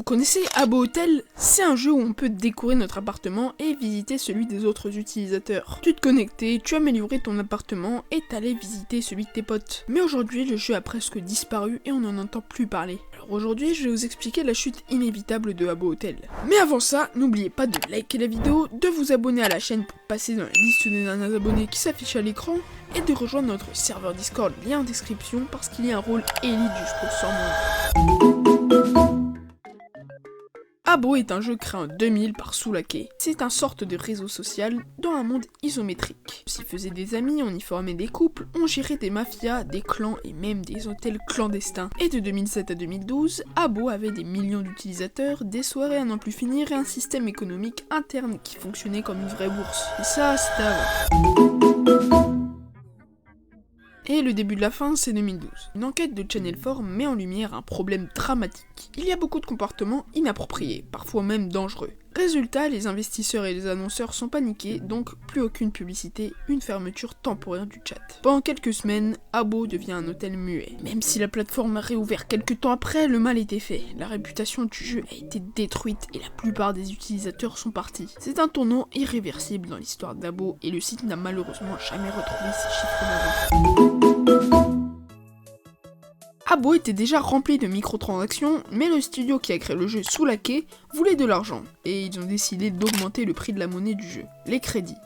connaissez Habbo Hotel? C'est un jeu où on peut décorer notre appartement et visiter celui des autres utilisateurs. Tu te connectais, tu améliorais ton appartement et t'allais visiter celui de tes potes. Mais aujourd'hui, le jeu a presque disparu et on n'en entend plus parler. Alors aujourd'hui, je vais vous expliquer la chute inévitable de Habbo Hotel. Mais avant ça, n'oubliez pas de liker la vidéo, de vous abonner à la chaîne pour passer dans la liste des derniers abonnés qui s'affiche à l'écran et de rejoindre notre serveur Discord, lien en description, parce qu'il y a un rôle élite jusqu'au 100 monde. Habbo est un jeu créé en 2000 par Soulake. C'est un sorte de réseau social dans un monde isométrique. On s'y faisait des amis, on y formait des couples, on gérait des mafias, des clans et même des hôtels clandestins. Et de 2007 à 2012, Habbo avait des millions d'utilisateurs, des soirées à n'en plus finir et un système économique interne qui fonctionnait comme une vraie bourse. Et ça, c'était avant. Et le début de la fin, c'est 2012. Une enquête de Channel 4 met en lumière un problème dramatique. Il y a beaucoup de comportements inappropriés, parfois même dangereux. Résultat, les investisseurs et les annonceurs sont paniqués, donc plus aucune publicité, une fermeture temporaire du chat. Pendant quelques semaines, Habbo devient un hôtel muet. Même si la plateforme a réouvert quelques temps après, le mal était fait. La réputation du jeu a été détruite et la plupart des utilisateurs sont partis. C'est un tournant irréversible dans l'histoire d'Habbo et le site n'a malheureusement jamais retrouvé ses chiffres d'avant. Habbo était déjà rempli de microtransactions, mais le studio qui a créé le jeu Soulake voulait de l'argent, et ils ont décidé d'augmenter le prix de la monnaie du jeu, les crédits.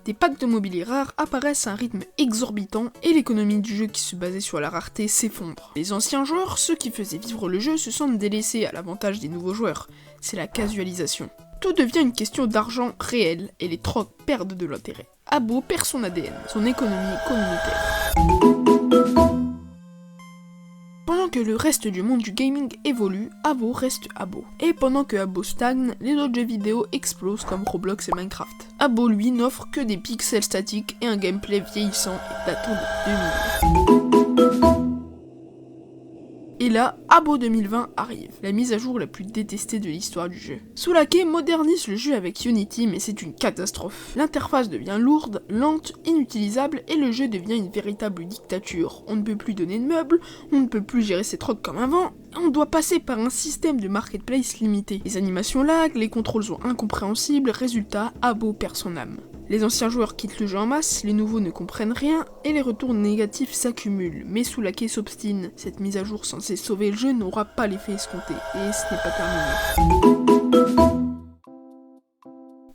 Des packs de mobilier rares apparaissent à un rythme exorbitant, et l'économie du jeu qui se basait sur la rareté s'effondre. Les anciens joueurs, ceux qui faisaient vivre le jeu, se sentent délaissés à l'avantage des nouveaux joueurs. C'est la casualisation. Tout devient une question d'argent réel, et les trocs perdent de l'intérêt. Habbo perd son ADN, son économie communautaire. Pendant que le reste du monde du gaming évolue, Habbo reste Habbo. Et pendant que Habbo stagne, les autres jeux vidéo explosent comme Roblox et Minecraft. Habbo lui n'offre que des pixels statiques et un gameplay vieillissant et datant de 2000. Et là, Habbo 2020 arrive, la mise à jour la plus détestée de l'histoire du jeu. Soulake modernise le jeu avec Unity, mais c'est une catastrophe. L'interface devient lourde, lente, inutilisable, et le jeu devient une véritable dictature. On ne peut plus donner de meubles, on ne peut plus gérer ses trocs comme avant, on doit passer par un système de marketplace limité. Les animations lag, les contrôles sont incompréhensibles, résultat, Habbo perd son âme. Les anciens joueurs quittent le jeu en masse, les nouveaux ne comprennent rien, et les retours négatifs s'accumulent. Mais Soulake s'obstine, cette mise à jour censée sauver le jeu n'aura pas l'effet escompté, et ce n'est pas terminé.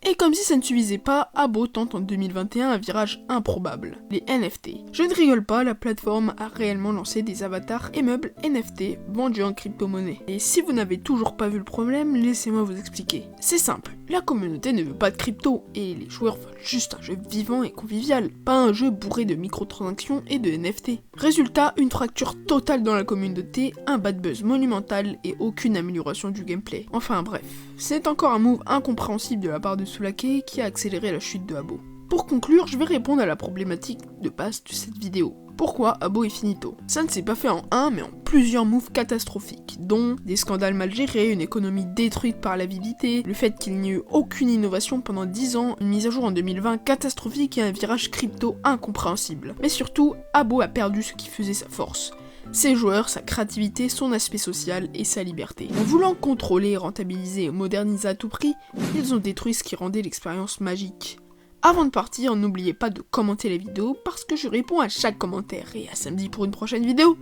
Et comme si ça ne suffisait pas, Habbo tente en 2021 un virage improbable, les NFT. Je ne rigole pas, la plateforme a réellement lancé des avatars et meubles NFT vendus en crypto-monnaie. Et si vous n'avez toujours pas vu le problème, laissez-moi vous expliquer. C'est simple, la communauté ne veut pas de crypto, et les joueurs veulent juste un jeu vivant et convivial, pas un jeu bourré de microtransactions et de NFT. Résultat, une fracture totale dans la communauté, un bad buzz monumental et aucune amélioration du gameplay. Enfin bref, c'est encore un move incompréhensible de la part de Soulake qui a accéléré la chute de Habbo. Pour conclure, je vais répondre à la problématique de base de cette vidéo. Pourquoi Habbo est finito? Ça ne s'est pas fait en un, mais en plusieurs moves catastrophiques, dont des scandales mal gérés, une économie détruite par l'avidité, le fait qu'il n'y ait eu aucune innovation pendant 10 ans, une mise à jour en 2020 catastrophique et un virage crypto incompréhensible. Mais surtout, Habbo a perdu ce qui faisait sa force. Ses joueurs, sa créativité, son aspect social et sa liberté. En voulant contrôler, rentabiliser et moderniser à tout prix, ils ont détruit ce qui rendait l'expérience magique. Avant de partir, n'oubliez pas de commenter la vidéo parce que je réponds à chaque commentaire et à samedi pour une prochaine vidéo.